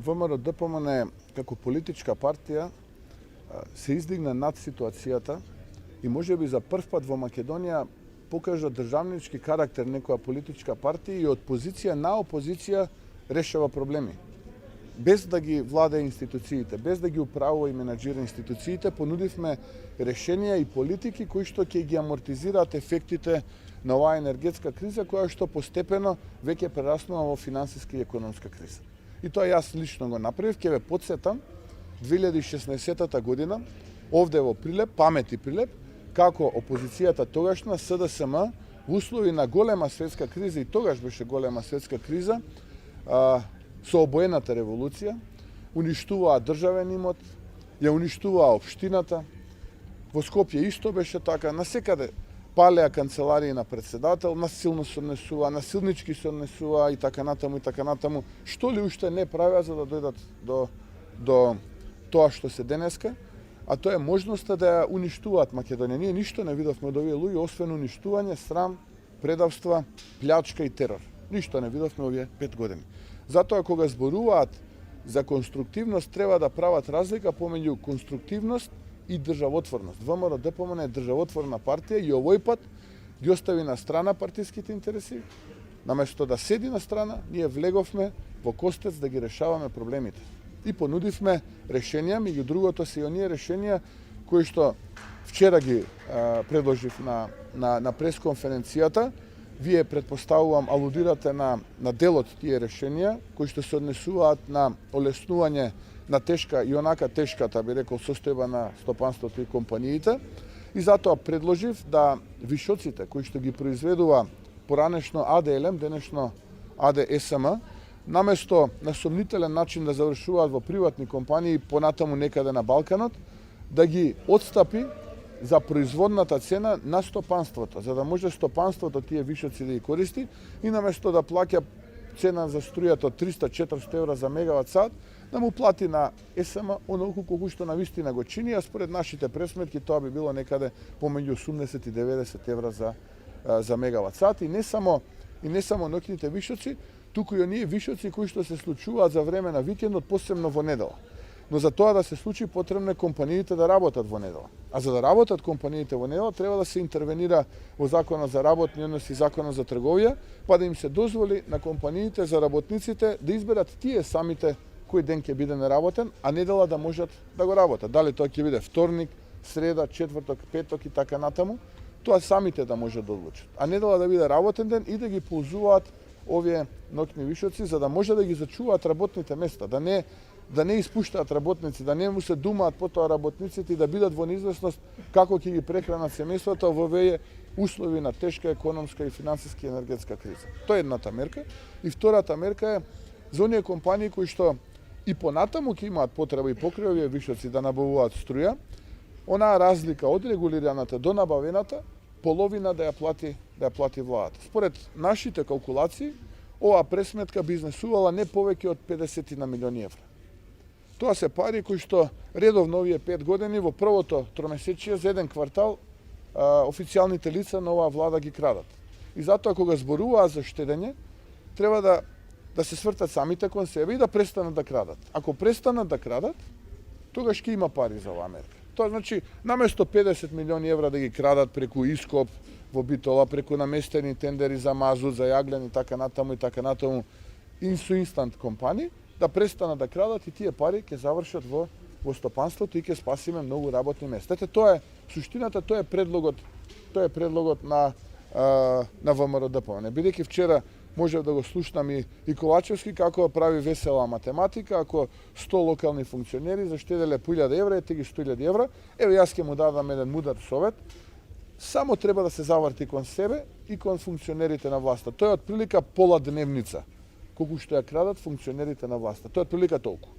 ВМРО-ДПМН како политичка партија се издигна над ситуацијата и можеби за прв пат во Македонија покажа државнички карактер некоја политичка партија и од позиција на опозиција решава проблеми. Без да ги владее институциите, без да ги управува и менаџира институциите, понудивме решенија и политики кои што ќе ги амортизираат ефектите на оваа енергетска криза, која што постепено веќе прераснува во финансиска и економска криза. И тоа јас лично го направив, ќе ве потсетам 2016 година, овде во Прилеп, памети Прилеп, како опозицијата тогашна СДСМ во услови на голема светска криза, и тогаш беше голема светска криза, со обоената револуција, уништуваа државен имот, ја уништуваа општината, во Скопје исто беше така, насекаде палеа канцеларии на председател, насилно се однесува, насилнички се однесува и така натаму, што ли уште не правеа за да дојдат до тоа што се денеска, а тоа е можноста да ја уништуваат Македонија. Ние ништо не видовме од овие луѓе, освен уништување, срам, предавства, плячка и терор. Ништо не видовме овие 5 години. Затоа кога зборуваат за конструктивност, треба да прават разлика помеѓу конструктивност и државотворност. ВМРО-ДПМН е државотворна партија и овој пат ги остави на страна партиските интереси. Наместо да седи на страна, ние влеговме во костец да ги решаваме проблемите. И понудивме решенија, меѓу другото се и оние решенија кои што вчера ги предложив на пресконференцијата. Вие, предпоставувам, алудирате на дел од тие решенија, кои што се однесуваат на олеснување на тешка и онака тешката, би рекол, состојба на стопанството и компаниите. И затоа предложив да вишоците кои што ги произведува поранешно АДЛМ, денешно АДСМ, наместо на сомнителен начин да завршуваат во приватни компании понатаму некаде на Балканот, да ги отстапи за производната цена на стопанството, за да може стопанството тие вишоци да ги користи и наместо да плаќа цена за струјата од 300-400 евра за мегават сат, да му плати на СМ онолку колку што навистина го чини, а според нашите пресметки тоа би било некаде помеѓу 80 и 90 евра за мегават сат. И не само ноќните вишоци, туку и оние вишоци кои што се случуваат за време на викендот, посебно во недела. Но за тоа да се случи потребно е компаниите да работат во недела. А за да работат компаниите во недела, треба да се интервенира во Законот за работни односи и Законот за трговија, па да им се дозволи на компаниите, за работниците да изберат тие самите кој ден ќе биде неработен, а недела да можат да го работат. Дали тоа ќе биде вторник, среда, четврток, петок и така натаму, тоа самите да можат да одлучат. А недела да биде работен ден и да ги ползуваат овие ноќни вишоци, за да може да ги зачуваат работните места, да не испуштаат работници, да не му се думаат потоа работниците и да бидат во неизвестност како ќе ги прехранат семејството во овие услови на тешка економска и финансиска и енергетска криза. Тоа е едната мерка. И втората мерка е за оние компании кои што и понатаму ќе имаат потреба и покрај овие вишоци да набавуваат струја, онаа разлика од регулираната до набавената, половина да ја плати владата. Според нашите калкулации, оваа пресметка би изнесувала не повеќе од 50 на милиони евра. Тоа се пари кои што редовно овие 5 години во првото тромесечие за еден квартал официјалните лица на оваа влада ги крадат. И затоа кога зборуваат за штедење, треба да се свртат самите кон себе и да престанат да крадат. Ако престанат да крадат, тогаш ќе има пари за оваа мерка. Тоа значи, наместо 50 милиони евра да ги крадат преку ископ во Битола, преку наместени тендери за мазут, за јаглен и така натаму, инстант компании, да престанат да крадат и тие пари ќе завршат во стопанството и ќе спасиме многу работни места. Ете, тоа е суштината, тоа е предлогот на ВМРО-ДПМН. Бидејќи вчера можев да го слушнам и Ковачевски како прави весела математика, ако 100 локални функционери заштеделе по 1000 евра, ете ги 100.000 евра, еве јас ќе му дадам еден мудар совет, само треба да се заврти кон себе и кон функционерите на власта. Тоа е од прилика пола дневница, колку што ја крадат функционерите на власта. Тоа е прилика толку.